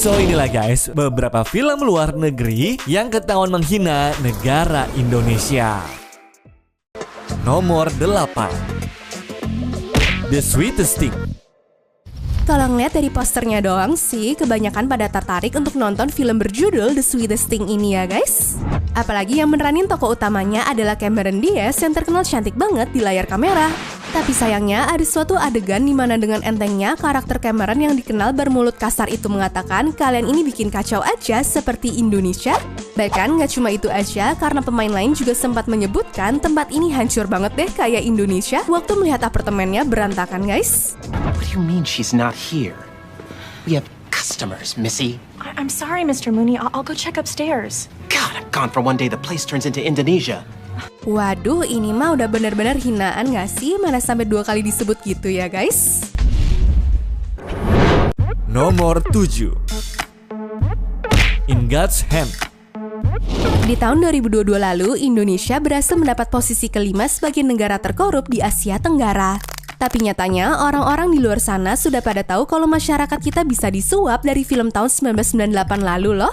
So inilah guys, beberapa film luar negeri yang ketahuan menghina negara Indonesia. Nomor 8, The Sweetest Thing. Kalau ngeliat dari posternya doang sih, kebanyakan pada tertarik untuk nonton film berjudul The Sweetest Thing ini ya guys. Apalagi yang meneranin tokoh utamanya adalah Cameron Diaz yang terkenal cantik banget di layar kamera. Tapi sayangnya ada suatu adegan di mana dengan entengnya karakter Cameron yang dikenal bermulut kasar itu mengatakan kalian ini bikin kacau aja seperti Indonesia. Bahkan nggak cuma itu aja, karena pemain lain juga sempat menyebutkan tempat ini hancur banget deh kayak Indonesia waktu melihat apartemennya berantakan guys. What do you mean she's not here? We have customers, Missy. I'm sorry, Mr. Mooney. I'll go check upstairs. God, I'm gone for one day. The place turns into Indonesia. Waduh, ini mah udah benar-benar hinaan gak sih? Mana sampai 2 kali disebut gitu ya guys? Nomor 7, In God's Hand. Di tahun 2022 lalu, Indonesia berhasil mendapat posisi kelima sebagai negara terkorup di Asia Tenggara. Tapi nyatanya, orang-orang di luar sana sudah pada tahu kalau masyarakat kita bisa disuap dari film tahun 1998 lalu loh.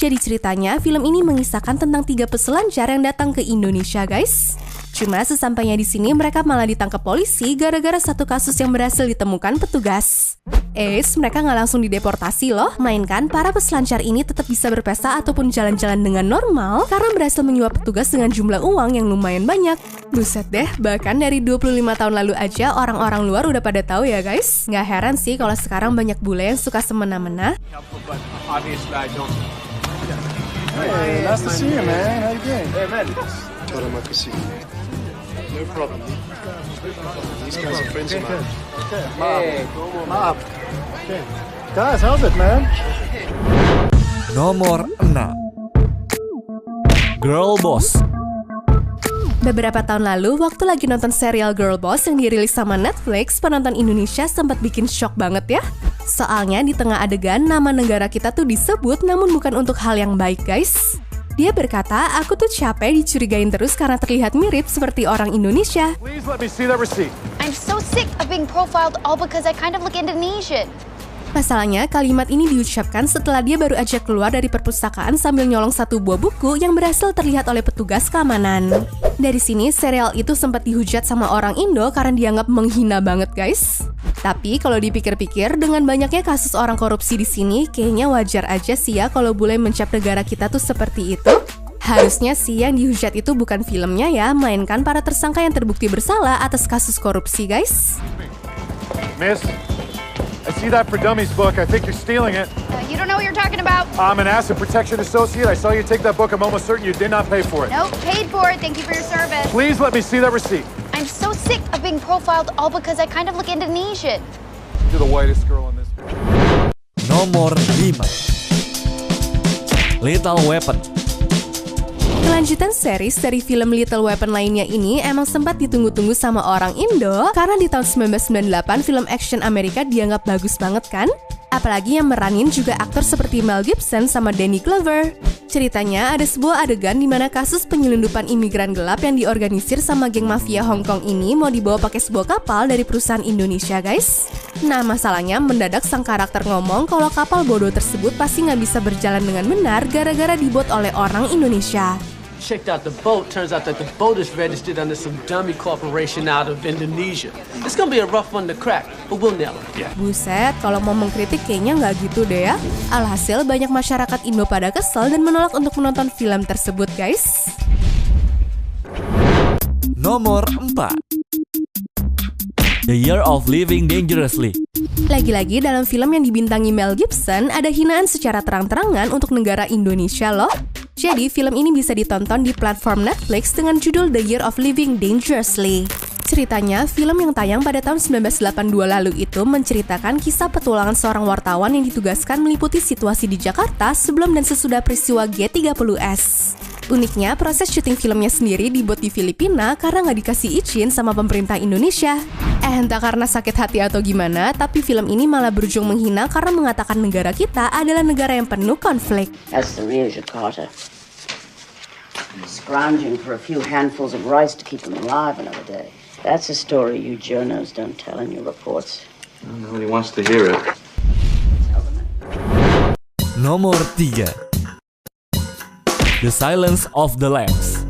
Jadi ceritanya, film ini mengisahkan tentang 3 peselancar yang datang ke Indonesia guys. Cuma sesampainya di sini mereka malah ditangkap polisi gara-gara satu kasus yang berhasil ditemukan petugas. Mereka nggak langsung dideportasi loh, melainkan para peselancar ini tetap bisa berpesta ataupun jalan-jalan dengan normal karena berhasil menyuap petugas dengan jumlah uang yang lumayan banyak. Buset deh, bahkan dari 25 tahun lalu aja orang-orang luar udah pada tahu ya guys. Nggak heran sih kalau sekarang banyak bule yang suka semena-mena. Hey, nice to see you, man. How you doing? Hey, man. Told him I could see you. No problem. These guys are friends of mine. Hey, Mom. Okay. Guys, how's it, man? Nomor 6, Girl Boss. Beberapa tahun lalu, waktu lagi nonton serial Girl Boss yang dirilis sama Netflix, penonton Indonesia sempat bikin shock banget ya. Soalnya di tengah adegan, nama negara kita tuh disebut namun bukan untuk hal yang baik guys. Dia berkata, aku tuh capek dicurigain terus karena terlihat mirip seperti orang Indonesia. Please let me see that receipt. I'm so sick of being profiled all because I kind of look Indonesian. Masalahnya, kalimat ini diucapkan setelah dia baru aja keluar dari perpustakaan sambil nyolong satu buah buku yang berhasil terlihat oleh petugas keamanan. Dari sini, serial itu sempat dihujat sama orang Indo karena dianggap menghina banget guys. Tapi kalau dipikir-pikir, dengan banyaknya kasus orang korupsi di sini, kayaknya wajar aja sih ya kalau bule mencap negara kita tuh seperti itu. Harusnya sih yang dihujat itu bukan filmnya ya, melainkan para tersangka yang terbukti bersalah atas kasus korupsi guys. Miss, I see that for Dummies book. I think you're stealing it. You don't know what you're talking about. I'm an asset protection associate. I saw you take that book. I'm almost certain you did not pay for it. Nope, paid for it. Thank you for your service. Please let me see that receipt. I'm so sick of being profiled all because I kind of look Indonesian. You're the whitest girl on this. Nomor 5, Lethal Weapon. Kelanjutan series dari film Lethal Weapon lainnya ini emang sempat ditunggu-tunggu sama orang Indo karena di tahun 1998 film action Amerika dianggap bagus banget kan? Apalagi yang meranin juga aktor seperti Mel Gibson sama Danny Glover. Ceritanya ada sebuah adegan di mana kasus penyelundupan imigran gelap yang diorganisir sama geng mafia Hong Kong ini mau dibawa pakai sebuah kapal dari perusahaan Indonesia guys. Nah masalahnya mendadak sang karakter ngomong kalau kapal bodoh tersebut pasti nggak bisa berjalan dengan benar gara-gara dibuat oleh orang Indonesia. Checked out the boat. Turns out that the boat is registered under some dummy corporation out of Indonesia. It's gonna be a rough one to crack, but we'll nail it. Yeah. Buset, kalau mau mengkritik kayaknya nggak gitu deh ya. Alhasil banyak masyarakat Indo pada kesel dan menolak untuk menonton film tersebut guys. Nomor 4, The Year of Living Dangerously. Lagi-lagi dalam film yang dibintangi Mel Gibson ada hinaan secara terang-terangan untuk negara Indonesia loh. Jadi film ini bisa ditonton di platform Netflix dengan judul The Year of Living Dangerously. Ceritanya, film yang tayang pada tahun 1982 lalu itu menceritakan kisah petualangan seorang wartawan yang ditugaskan meliputi situasi di Jakarta sebelum dan sesudah peristiwa G30S. Uniknya, proses syuting filmnya sendiri dibuat di Filipina karena nggak dikasih izin sama pemerintah Indonesia. Entah karena sakit hati atau gimana, tapi film ini malah berujung menghina karena mengatakan negara kita adalah negara yang penuh konflik. That's the real Jakarta. Scrounging for a few handfuls of rice to keep them alive another day. That's a story you journos don't tell in your reports. Nobody wants to hear it. Nomor 3, The Silence of the Lambs.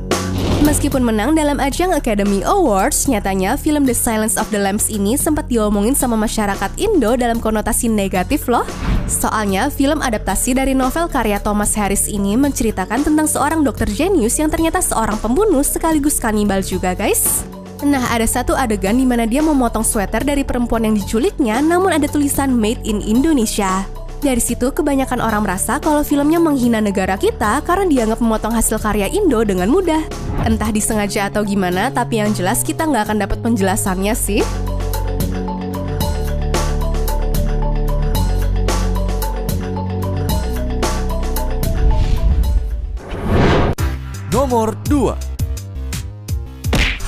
Meskipun menang dalam ajang Academy Awards, nyatanya film The Silence of the Lambs ini sempat diomongin sama masyarakat Indo dalam konotasi negatif loh. Soalnya film adaptasi dari novel karya Thomas Harris ini menceritakan tentang seorang dokter jenius yang ternyata seorang pembunuh sekaligus kanibal juga guys. Nah, ada satu adegan di mana dia memotong sweater dari perempuan yang diculiknya, namun ada tulisan Made in Indonesia. Dari situ, kebanyakan orang merasa kalau filmnya menghina negara kita karena dianggap memotong hasil karya Indo dengan mudah. Entah disengaja atau gimana, tapi yang jelas kita nggak akan dapat penjelasannya sih. Nomor 2,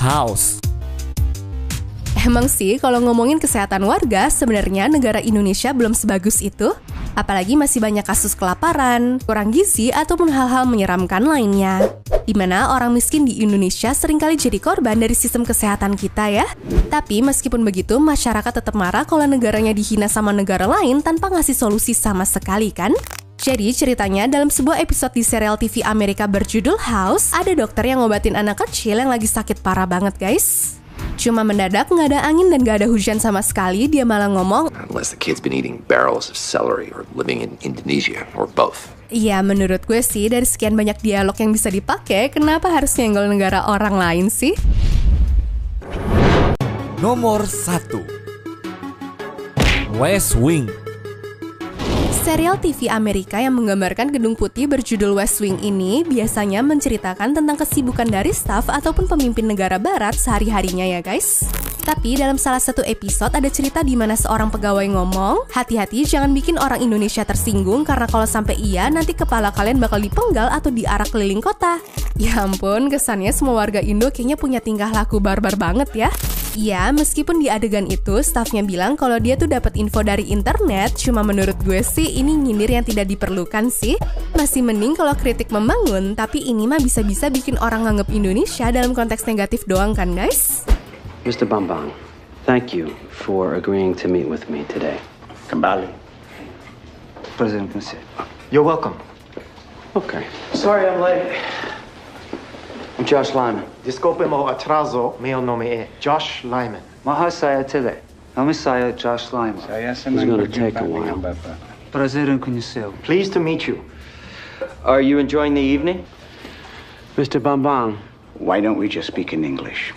House. Emang sih, kalau ngomongin kesehatan warga, sebenarnya negara Indonesia belum sebagus itu. Apalagi masih banyak kasus kelaparan, kurang gizi, ataupun hal-hal menyeramkan lainnya. Dimana orang miskin di Indonesia seringkali jadi korban dari sistem kesehatan kita ya. Tapi meskipun begitu, masyarakat tetap marah kalau negaranya dihina sama negara lain tanpa ngasih solusi sama sekali kan? Jadi ceritanya dalam sebuah episode di serial TV Amerika berjudul House, ada dokter yang ngobatin anak kecil yang lagi sakit parah banget guys. Cuma mendadak nggak ada angin dan nggak ada hujan sama sekali, dia malah ngomong, unless the kid's been eating barrels of celery or living in Indonesia or both. Iya, menurut gue sih dari sekian banyak dialog yang bisa dipakai, kenapa harus nyenggol negara orang lain sih? Nomor 1, West Wing. Serial TV Amerika yang menggambarkan gedung putih berjudul West Wing ini biasanya menceritakan tentang kesibukan dari staf ataupun pemimpin negara barat sehari-harinya ya guys. Tapi dalam salah satu episode ada cerita di mana seorang pegawai ngomong, hati-hati jangan bikin orang Indonesia tersinggung karena kalau sampai iya nanti kepala kalian bakal dipenggal atau diarak keliling kota. Ya ampun, kesannya semua warga Indo kayaknya punya tingkah laku barbar banget ya. Iya, meskipun di adegan itu stafnya bilang kalau dia tuh dapat info dari internet, cuma menurut gue sih ini nyindir yang tidak diperlukan sih. Masih mending kalau kritik membangun, tapi ini mah bisa-bisa bikin orang nganggep Indonesia dalam konteks negatif doang kan guys? Mr. Bambang, thank you for agreeing to meet with me today. Kembali. President Kunse. You're welcome. Okay. Sorry I'm late. I'm Josh Lyman. Disculpe mo atraso, mio nome è Josh Lyman. Mahal saya today. Nama saya Josh Lyman. It's going to take a while. President Kunse. Pleased to meet you. Are you enjoying the evening? Mr. Bambang. Why don't we just speak in English?